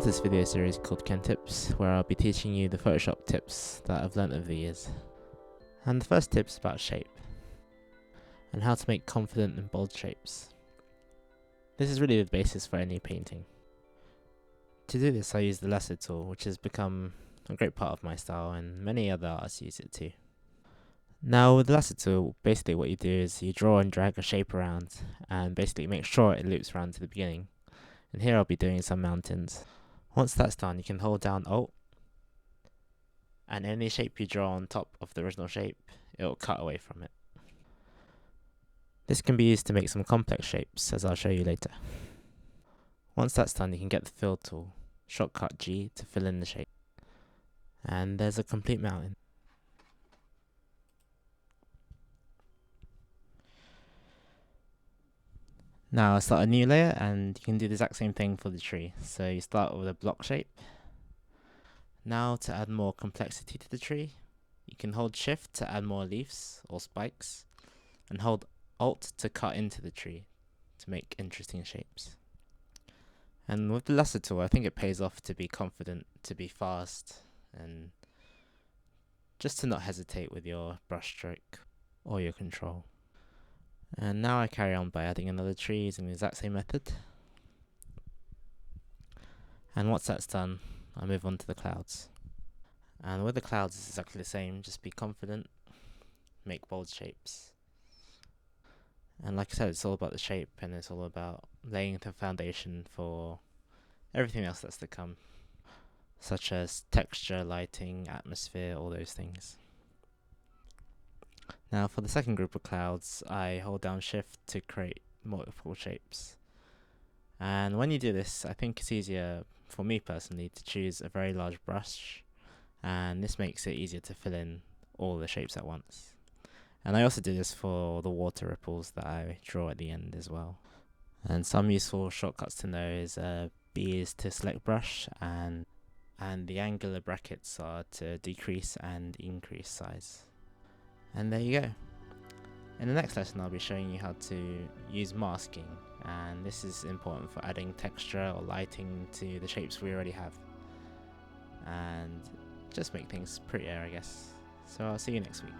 this video series called Ken Tips, where I'll be teaching you the Photoshop tips that I've learnt over the years. And the first tip is about shape, and how to make confident and bold shapes. This is really the basis for any painting. To do this I use the Lasso tool, which has become a great part of my style, and many other artists use it too. Now with the Lasso tool, basically what you do is you draw and drag a shape around, and basically make sure it loops around to the beginning. And here I'll be doing some mountains. Once that's done, you can hold down Alt, and any shape you draw on top of the original shape, it will cut away from it. This can be used to make some complex shapes, as I'll show you later. Once that's done, you can get the Fill tool, shortcut G, to fill in the shape. And there's a complete mountain. Now I'll start a new layer, and you can do the exact same thing for the tree. So you start with a block shape. Now to add more complexity to the tree, you can hold Shift to add more leaves or spikes, and hold Alt to cut into the tree to make interesting shapes. And with the Lasso tool, I think it pays off to be confident, to be fast, and just to not hesitate with your brush stroke or your control. And now I carry on by adding another tree using the exact same method. And once that's done, I move on to the clouds. And with the clouds it's exactly the same, just be confident, make bold shapes. And like I said, it's all about the shape, and it's all about laying the foundation for everything else that's to come, such as texture, lighting, atmosphere, all those things. Now for the second group of clouds, I hold down Shift to create multiple shapes. And when you do this, I think it's easier, for me personally, to choose a very large brush, and this makes it easier to fill in all the shapes at once. And I also do this for the water ripples that I draw at the end as well. And some useful shortcuts to know is B is to select brush, and the angular brackets are to decrease and increase size. And there you go. In the next lesson I'll be showing you how to use masking, and this is important for adding texture or lighting to the shapes we already have, and just make things prettier, I guess. So I'll see you next week.